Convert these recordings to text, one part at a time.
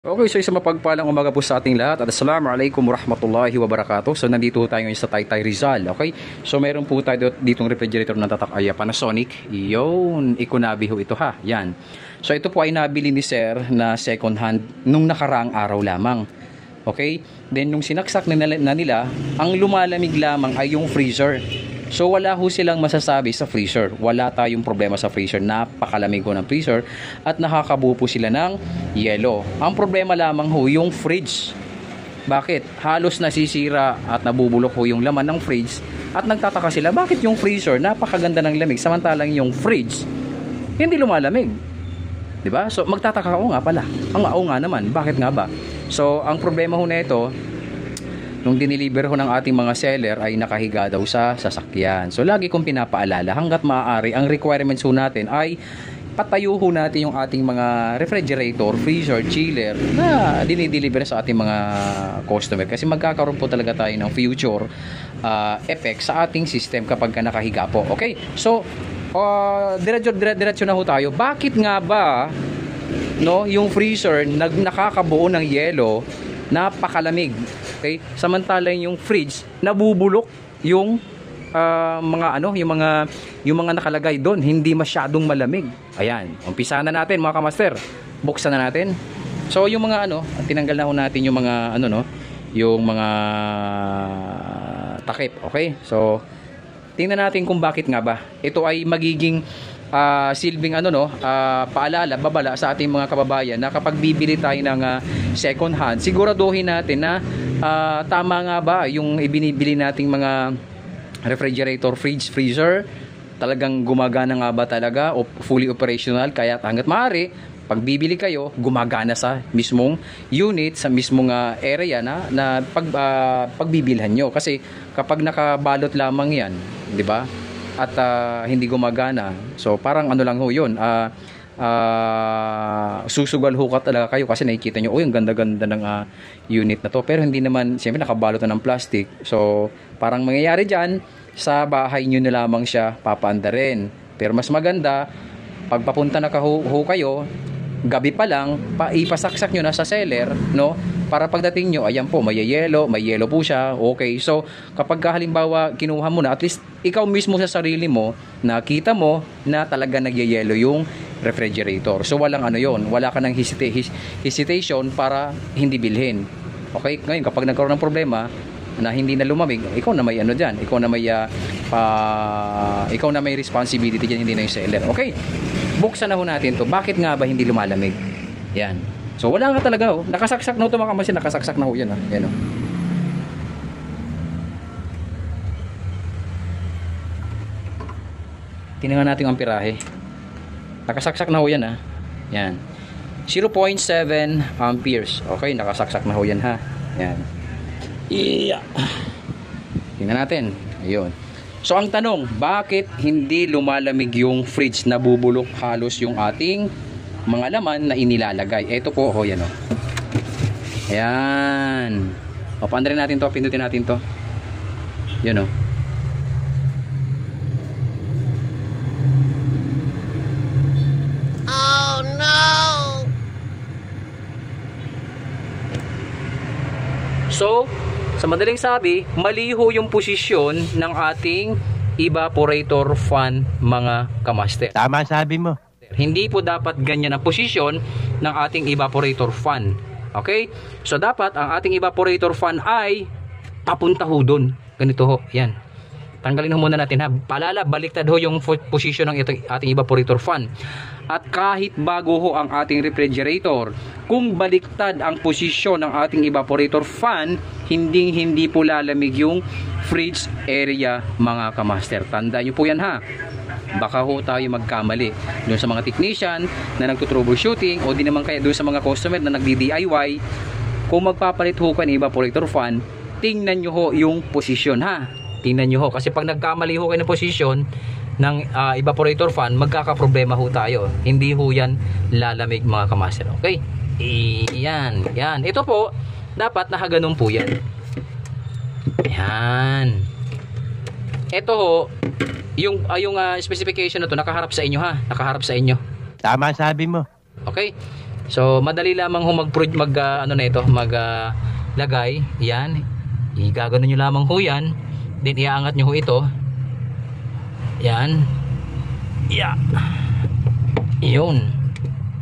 Okay, so isang mapagpalang umaga po sa ating lahat at assalamualaikum warahmatullahi wabarakatuh. So nandito tayo ngayon sa Taytay Rizal, okay? So meron po tayo ditong refrigerator na tatak ay Panasonic. Yun, Econavi ho ito ha, yan. So ito po ay nabili ni Sir na second hand nung nakaraang araw lamang. Okay? Then nung sinaksak na nila, ang lumalamig lamang ay yung freezer. So wala ho silang masasabi sa freezer. Wala tayong problema sa freezer. Napakalamig ho ng freezer at nakakabuo po sila ng yelo. Ang problema lamang ho yung fridge. Bakit? Halos nasisira at nabubulok ho yung laman ng fridge at nagtataka sila bakit yung freezer napakaganda ng lamig samantalang yung fridge hindi lumalamig. 'Di ba? So magtataka ko nga pala. Oo nga naman. Bakit nga ba? So ang problema ho nito nung diniliver ho ng ating mga seller ay nakahiga daw sa sasakyan. So lagi kong pinapaalala hanggat maaari ang requirements ho natin ay patayo ho natin yung ating mga refrigerator, freezer, chiller na dinideliver sa ating mga customer kasi magkakaroon po talaga tayo ng future effect sa ating system kapag ka nakahiga po. Okay? So diretso na ho tayo. Bakit nga ba yung freezer nakakabuo ng yelo, napakalamig? Okay? Samantalang yung fridge nabubulok yung yung mga nakalagay doon, hindi masyadong malamig. Ayan, umpisa na natin mga kamaster. Buksan na natin. So yung mga tinanggal na ho natin yung mga yung mga takip, okay? So tingnan natin kung bakit nga ba ito ay magiging silbing paalala, babala sa ating mga kababayan na kapag bibili tayo ng second hand, siguraduhin natin na tama nga ba yung ibinibili nating mga refrigerator, fridge, freezer, talagang gumagana nga ba talaga o fully operational, kaya hanggat maaari pag bibili kayo, gumagana sa mismong unit, sa mismong area na pagbibilhan nyo. Kasi kapag nakabalot lamang yan, di ba? At hindi gumagana, so parang lang ho yun, susugal ho ka talaga kayo kasi nakikita nyo, ang ganda-ganda ng unit na to, pero hindi naman, siyempre nakabalot na ng plastic. So parang mangyayari dyan, sa bahay nyo na lamang siya papaandarin. Pero mas maganda, pag papunta na ho kayo, gabi pa lang, ipasaksak nyo na sa seller, para pagdating nyo, ayan po, may yelo po siya, okay. So kapag halimbawa kinuha mo na, at least ikaw mismo sa sarili mo, nakita mo na talaga nagyayelo yung refrigerator. So walang wala ka ng hesitation para hindi bilhin. Okay, ngayon kapag nagkaroon ng problema na hindi na lumamig, ikaw na may dyan, ikaw na may responsibility dyan, hindi na yung seller. Okay, buksan na ho natin to. Bakit nga ba hindi lumalamig? Yan. So wala nga talaga nakasaksak na ito mga kamasin, nakasaksak na ho yan yan Tingnan natin ang pirahe. Nakasaksak na ho yan yan. 0.7 amperes. Okay, nakasaksak na ho yan yan. Tingnan natin. Ayun. So ang tanong, bakit hindi lumalamig yung fridge? Nabubulok halos yung ating mga laman na inilalagay. Ito po, yan Ayan. Paandarin natin to, pindutin natin to. Yan Oh no! So, sa madaling sabi, mali ho yung posisyon ng ating evaporator fan, mga kamaster. Tama sabi mo. Hindi po dapat ganyan ang posisyon ng ating evaporator fan. Okay? So dapat ang ating evaporator fan ay papunta ho doon. Ganito ho. Yan. Tanggalin ho muna natin Paalala, baliktad ho yung posisyon ng ating evaporator fan. At kahit bago ho ang ating refrigerator, kung baliktad ang posisyon ng ating evaporator fan, hindi po lalamig yung fridge area, mga kamaster. Tandaan nyo po yan Baka ho tayo magkamali doon sa mga technician na nagtutroubleshooting o di naman kaya doon sa mga customer na nagdi-DIY. Kung magpapalit ho kayo ng evaporator fan, tingnan nyo ho yung posisyon Tingnan nyo ho, kasi pag nagkamali ho kayo ng posisyon ng evaporator fan, magkakaproblema ho tayo. Hindi ho yan lalamig, mga kamaster. Okay? Yan. Ito po, dapat nakaganon po yan. Yan. Ito ho, yung specification na to nakaharap sa inyo Nakaharap sa inyo. Tama sabi mo. Okay? So madali lamang ho ano na ito, lagay. Yan. Igaganon nyo lamang ho yan. Then iaangat nyo ho ito. Yan. Yeah. Yun.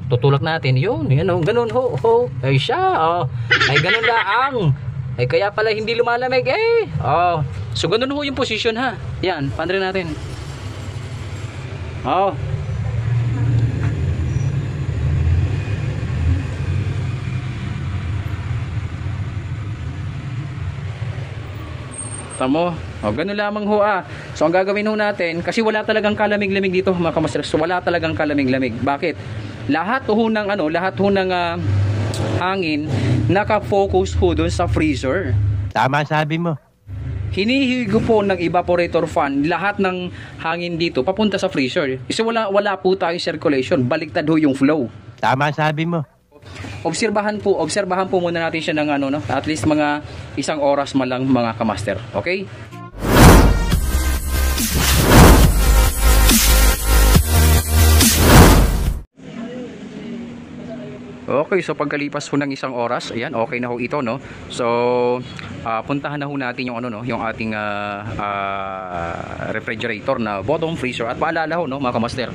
Tutulak natin. Yun. Yan o. Ganun ho. Ay siya. Oh. Ay ganun lang. Ay kaya pala hindi lumalamig eh. Oh. So ganun ho yung position ha. Yan. Paano rin natin. Oh. Tamo. O, ganun lamang ho So, ang gagawin ho natin, kasi wala talagang kalamig-lamig dito, mga kamaster. So, wala talagang kalamig-lamig. Bakit? Lahat ho ng, hangin, naka-focus ho dun sa freezer. Tama sabi mo. Hinihigo po ng evaporator fan, lahat ng hangin dito, papunta sa freezer. Kasi wala po tayong circulation. Baliktad ho yung flow. Tama sabi mo. Obserbahan po muna natin siya ng at least mga 1 oras man lang, mga kamaster. Okay? Okay, so pagkalipas ho ng 1 oras, ayan, okay na ho ito, no? So, puntahan na ho natin yung yung ating refrigerator na bottom freezer. At paalala ho, no, mga kamaster,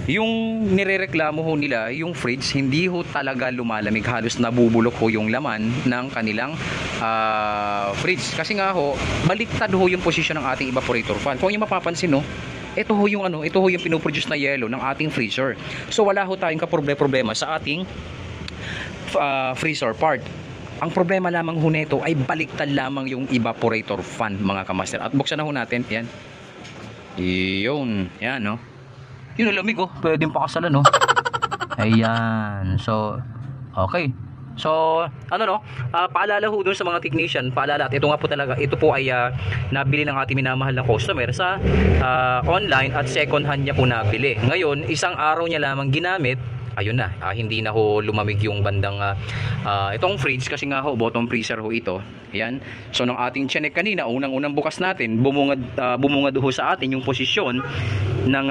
yung nirereklamo ho nila, yung fridge, hindi ho talaga lumalamig. Halos nabubulok ho yung laman ng kanilang fridge. Kasi nga ho, baliktad ho yung posisyon ng ating evaporator fan. Kung yung mapapansin, no, ito ho yung pinoproduce na yelo ng ating freezer. So wala ho tayong kaproblema sa ating freezer part. Ang problema lamang ho nito ay baliktad lamang yung evaporator fan, mga kamaster. At buksan na ho natin, yan. Yan, no. Yun ang lamig, pwedeng pakasalan, no. Ayan. So, okay. So, paalala ho dun sa mga technician, paalala, at ito nga po talaga, ito po ay nabili ng ating minamahal na customer sa online at second hand niya po nabili. Ngayon, 1 araw niya lamang ginamit, ayun na, hindi na ho lumamig yung bandang itong fridge, kasi nga ho, bottom freezer ho ito. Ayan. So, nung ating chinek kanina, unang bukas natin, bumungad ho sa atin yung posisyon ng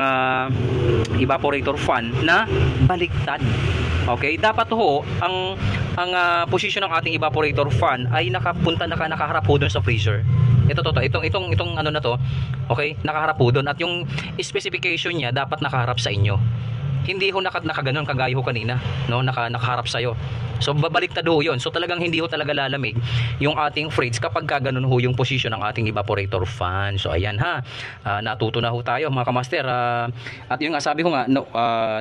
evaporator fan na baliktad. Okay, dapat ho ang posisyon ng ating evaporator fan ay nakaharap po doon sa freezer. Itong na to, okay, nakaharap po doon, at yung specification niya dapat nakaharap sa inyo. Hindi ho nakaganon kagaya ho kanina, no, nakaharap sa iyo. So babaliktad ho 'yon. So talagang hindi ho talaga lalamig yung ating fridge kapag ganoon ho yung position ng ating evaporator fan. So ayan ha. Natuto na ho tayo, mga kamaster. At yung sabi ko nga,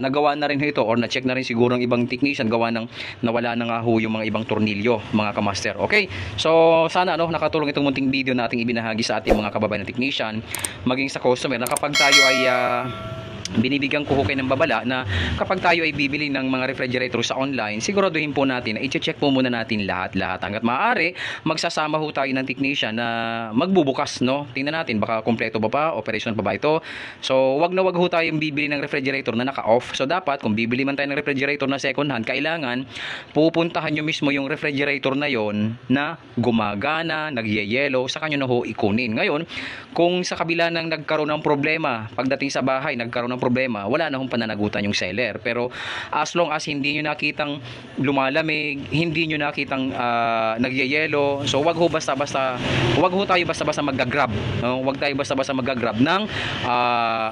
nagawa na rin ito, or na-check na rin siguro ng ibang technician, gawa ng nawala na nga ho yung mga ibang tornilyo, mga kamaster. Okay? So sana nakatulong itong munting video nating ibinahagi sa ating mga kababayan na technician, maging sa customer, na kapag tayo ay binibigyan ko kayo ng babala na kapag tayo ay bibili ng mga refrigerator sa online, siguraduhin po natin na i-check po muna natin lahat. Hanggat maaari, magsasama ho tayo ng technician na magbubukas, no? Tingnan natin, baka kompleto ba operation pa ba ito. So, wag ho tayong bibili ng refrigerator na naka-off. So, dapat, kung bibili man tayo ng refrigerator na second hand, kailangan pupuntahan nyo mismo yung refrigerator na yon na gumagana, nagyayelo, saka nyo na ho ikunin. Ngayon, kung sa kabila ng nagkaroon ng problema, pagdating sa bahay, nagkaroon ng problema, wala na hong pananagutan yung seller. Pero as long as hindi nyo nakitang lumalamig, hindi nyo nakitang nagyayelo, so wag ho tayo basta-basta mag-grab, no? Wag tayo basta-basta mag-grab ng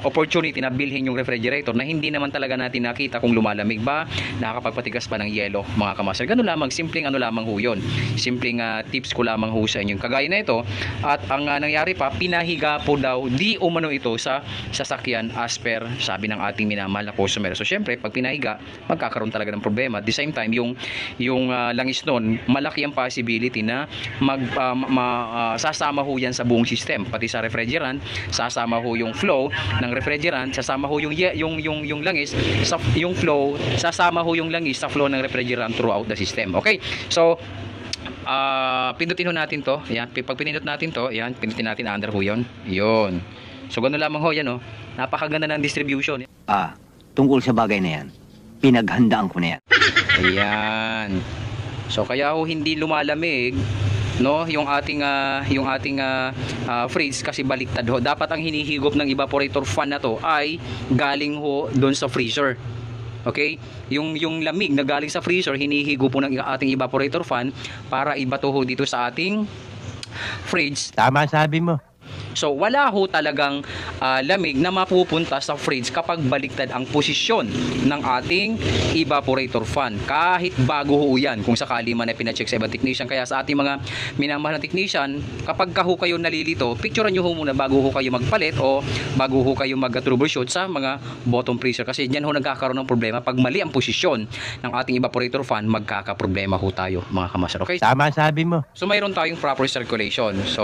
opportunity na bilhin yung refrigerator na hindi naman talaga natin nakita kung lumalamig ba, nakakapagpatigas pa ng yelo, mga kamaster. Ganun lamang, simpleng lamang ho yun. Simpleng tips ko lamang ho sa inyo. Kagaya na ito, at ang nangyari pa, pinahiga po daw di umano ito sa sasakyan as per sabi ng ating minamahal na customer. So syempre, pag pinahiga, magkakaroon talaga ng problema. At the same time, yung langis nun, malaki ang possibility na sasama ho yan sa buong system. Pati sa refrigerant, sasama ho yung flow ng refrigerant, sasama ho yung langis, yung flow, sasama ho yung langis sa flow ng refrigerant throughout the system. Okay? So, pindutin ho natin to. Ayan, pag pinindot natin to, ayan, pindutin natin under ho yun. Yun. So, gano'n lamang ho yan, oh. Napakaganda ng distribution. Tungkol sa bagay na yan, pinaghandaan ko na yan. Ayan. So, kaya ho hindi lumalamig, no, yung ating fridge, kasi baliktad ho. Dapat ang hinihigop ng evaporator fan na to ay galing ho doon sa freezer. Okay? Yung lamig na galing sa freezer, hinihigo po ng ating evaporator fan para ibato ho dito sa ating fridge. Tama sabi mo. So wala ho talagang lamig na mapupunta sa fridge kapag baliktad ang posisyon ng ating evaporator fan. Kahit bago ho yan, kung sakali man ay pinacheck sa ibang technician. Kaya sa ating mga minamahal na technician, kapag ka ho kayo nalilito, picturean nyo ho muna bago ho kayo magpalit o bago ho kayo mag-troubleshoot sa mga bottom freezer. Kasi dyan ho nagkakaroon ng problema. Pag mali ang posisyon ng ating evaporator fan, magkakaproblema ho tayo mga kamaster. Okay? Tama sabi mo. So mayroon tayong proper circulation. So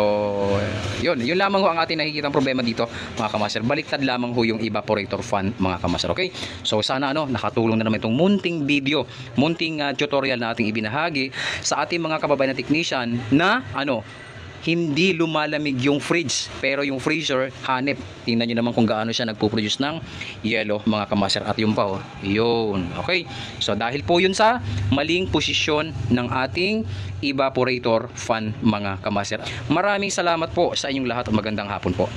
yun lamang ho ang ating nakikitang problema dito mga kamaster. Baliktad lamang ho yung evaporator fan mga kamaster. Okay? So sana nakatulong na naman itong munting video, munting tutorial na ating ibinahagi sa ating mga kababayan na technician na hindi lumalamig yung fridge pero yung freezer hanep. Tingnan nyo naman kung gaano siya nagpo-produce ng yellow mga kamaster. At yun pa yun. Okay, so dahil po yun sa maling posisyon ng ating evaporator fan mga kamaster. Maraming salamat po sa inyong lahat at magandang hapon po.